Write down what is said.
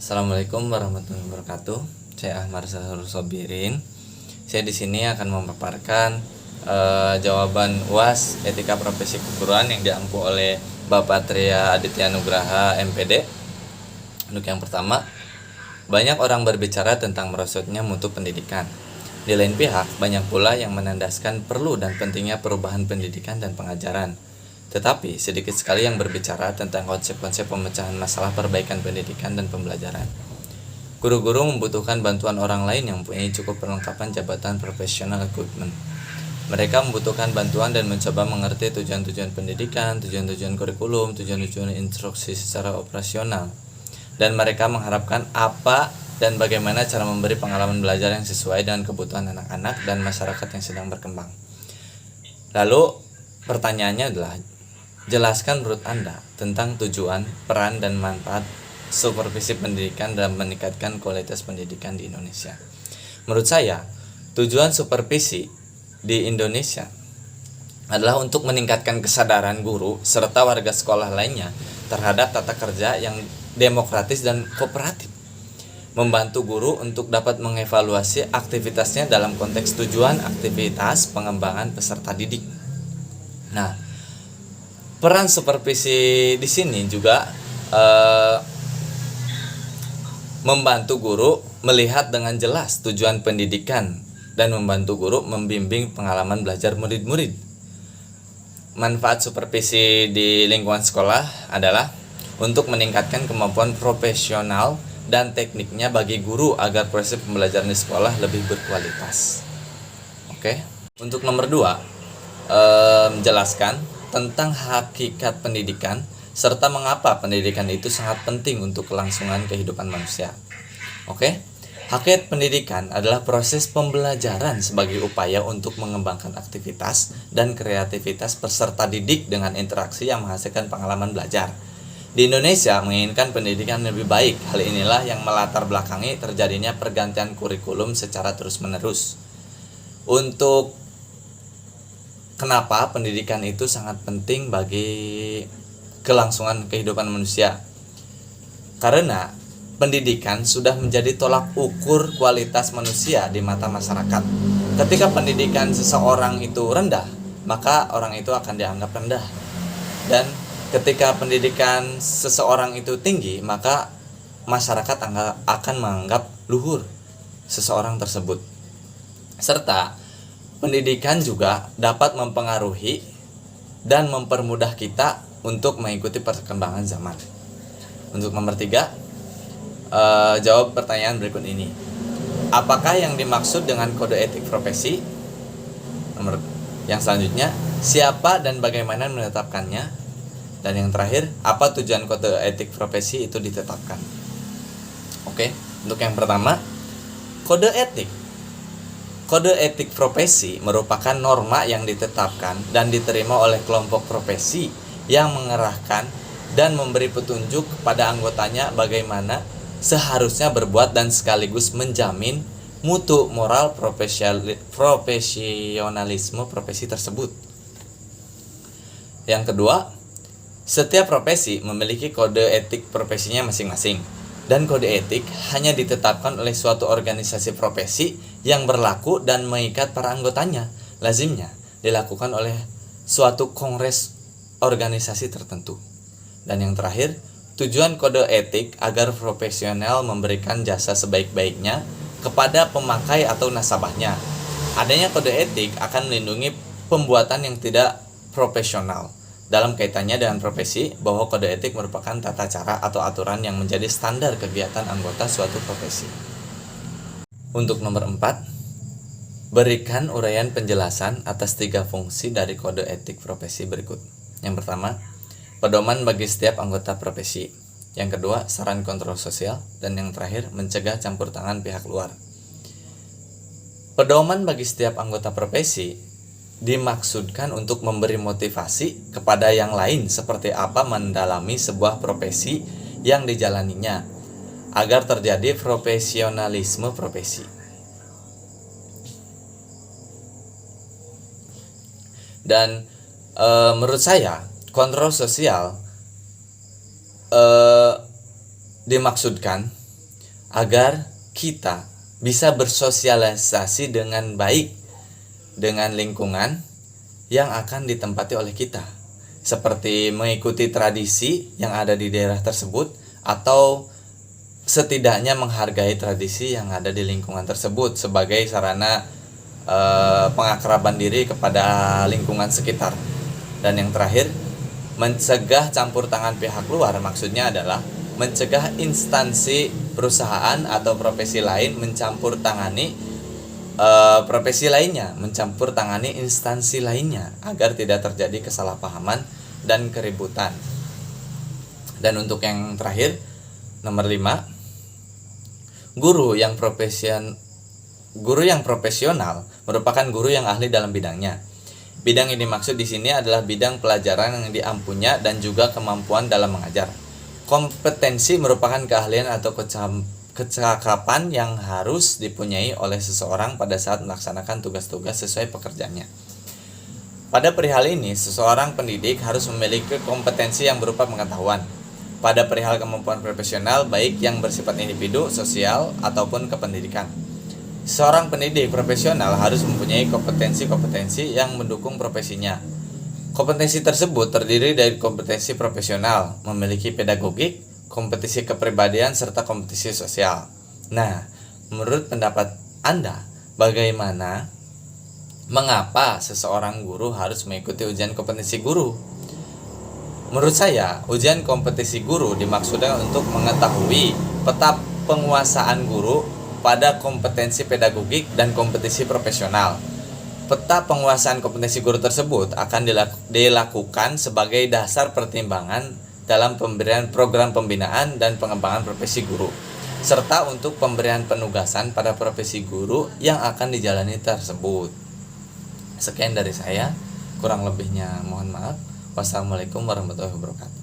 Assalamualaikum warahmatullahi wabarakatuh. Saya Ahmad Sahur Sobirin. Saya di sini akan memaparkan jawaban UAS Etika Profesi Keguruan yang diampu oleh Bapak Tria Aditya Nugraha MPD. Untuk yang pertama, banyak orang berbicara tentang merosotnya mutu pendidikan. Di lain pihak, banyak pula yang menandaskan perlu dan pentingnya perubahan pendidikan dan pengajaran. Tetapi sedikit sekali yang berbicara tentang konsep-konsep pemecahan masalah perbaikan pendidikan dan pembelajaran. Guru-guru membutuhkan bantuan orang lain yang mempunyai cukup perlengkapan jabatan professional equipment. Mereka membutuhkan bantuan dan mencoba mengerti tujuan-tujuan pendidikan, tujuan-tujuan kurikulum, tujuan-tujuan instruksi secara operasional. Dan mereka mengharapkan apa dan bagaimana cara memberi pengalaman belajar yang sesuai dengan kebutuhan anak-anak dan masyarakat yang sedang berkembang. Lalu pertanyaannya adalah, jelaskan menurut Anda tentang tujuan, peran, dan manfaat supervisi pendidikan dalam meningkatkan kualitas pendidikan di Indonesia. Menurut saya, tujuan supervisi di Indonesia adalah untuk meningkatkan kesadaran guru serta warga sekolah lainnya terhadap tata kerja yang demokratis dan kooperatif, membantu guru untuk dapat mengevaluasi aktivitasnya dalam konteks tujuan aktivitas pengembangan peserta didik. Nah, peran supervisi di sini juga membantu guru melihat dengan jelas tujuan pendidikan dan membantu guru membimbing pengalaman belajar murid-murid. Manfaat supervisi di lingkungan sekolah adalah untuk meningkatkan kemampuan profesional dan tekniknya bagi guru agar proses pembelajaran di sekolah lebih berkualitas. Oke. Untuk nomor 2, menjelaskan tentang hakikat pendidikan serta mengapa pendidikan itu sangat penting untuk kelangsungan kehidupan manusia. Oke. Hakikat pendidikan adalah proses pembelajaran sebagai upaya untuk mengembangkan aktivitas dan kreativitas peserta didik dengan interaksi yang menghasilkan pengalaman belajar. Di Indonesia menginginkan pendidikan lebih baik. Hal inilah yang melatar belakangi terjadinya pergantian kurikulum secara terus-menerus. Untuk kenapa pendidikan itu sangat penting bagi kelangsungan kehidupan manusia? Karena pendidikan sudah menjadi tolak ukur kualitas manusia di mata masyarakat. Ketika pendidikan seseorang itu rendah, maka orang itu akan dianggap rendah. Dan ketika pendidikan seseorang itu tinggi, maka masyarakat akan menganggap luhur seseorang tersebut. Serta pendidikan juga dapat mempengaruhi dan mempermudah kita untuk mengikuti perkembangan zaman. Untuk nomor 3, jawab pertanyaan berikut ini. Apakah yang dimaksud dengan kode etik profesi? Nomor yang selanjutnya, siapa dan bagaimana menetapkannya? Dan yang terakhir, apa tujuan kode etik profesi itu ditetapkan? Oke, untuk yang pertama, kode etik. Kode etik profesi merupakan norma yang ditetapkan dan diterima oleh kelompok profesi yang mengerahkan dan memberi petunjuk kepada anggotanya bagaimana seharusnya berbuat dan sekaligus menjamin mutu moral profesionalisme profesi tersebut. Yang kedua, setiap profesi memiliki kode etik profesinya masing-masing, dan kode etik hanya ditetapkan oleh suatu organisasi profesi yang berlaku dan mengikat para anggotanya. Lazimnya dilakukan oleh suatu kongres organisasi tertentu. Dan yang terakhir, tujuan kode etik agar profesional memberikan jasa sebaik-baiknya kepada pemakai atau nasabahnya. Adanya kode etik akan melindungi pembuatan yang tidak profesional. Dalam kaitannya dengan profesi, bahwa kode etik merupakan tata cara atau aturan yang menjadi standar kegiatan anggota suatu profesi. Untuk nomor 4, berikan uraian penjelasan atas 3 fungsi dari kode etik profesi berikut. Yang pertama, pedoman bagi setiap anggota profesi. Yang kedua, saran kontrol sosial. Dan yang terakhir, mencegah campur tangan pihak luar. Pedoman bagi setiap anggota profesi dimaksudkan untuk memberi motivasi kepada yang lain seperti apa mendalami sebuah profesi yang dijalaninya agar terjadi profesionalisme profesi. Dan menurut saya, kontrol sosial dimaksudkan agar kita bisa bersosialisasi dengan baik dengan lingkungan yang akan ditempati oleh kita, seperti mengikuti tradisi yang ada di daerah tersebut atau setidaknya menghargai tradisi yang ada di lingkungan tersebut sebagai sarana pengakraban diri kepada lingkungan sekitar. Dan yang terakhir, mencegah campur tangan pihak luar, maksudnya adalah mencegah instansi perusahaan atau profesi lain mencampur tangani profesi lainnya, mencampur tangani instansi lainnya agar tidak terjadi kesalahpahaman dan keributan. Dan untuk yang terakhir, nomor 5, guru yang profesional merupakan guru yang ahli dalam bidangnya. Bidang yang dimaksud di sini adalah bidang pelajaran yang diampunya dan juga kemampuan dalam mengajar. Kompetensi merupakan keahlian atau kecakapan yang harus dipunyai oleh seseorang pada saat melaksanakan tugas-tugas sesuai pekerjaannya. Pada perihal ini, seseorang pendidik harus memiliki kompetensi yang berupa pengetahuan pada perihal kemampuan profesional, baik yang bersifat individu, sosial, ataupun kependidikan. Seorang pendidik profesional harus mempunyai kompetensi-kompetensi yang mendukung profesinya. Kompetensi tersebut terdiri dari kompetensi profesional, memiliki pedagogik, kompetisi kepribadian, serta kompetisi sosial. Nah, menurut pendapat Anda, bagaimana, mengapa seseorang guru harus mengikuti ujian kompetensi guru? Menurut saya, ujian kompetisi guru dimaksudkan untuk mengetahui peta penguasaan guru pada kompetensi pedagogik dan kompetisi profesional. Peta penguasaan kompetensi guru tersebut akan dilakukan sebagai dasar pertimbangan dalam pemberian program pembinaan dan pengembangan profesi guru, serta untuk pemberian penugasan pada profesi guru yang akan dijalani tersebut. Sekian dari saya, kurang lebihnya mohon maaf. Wassalamualaikum warahmatullahi wabarakatuh.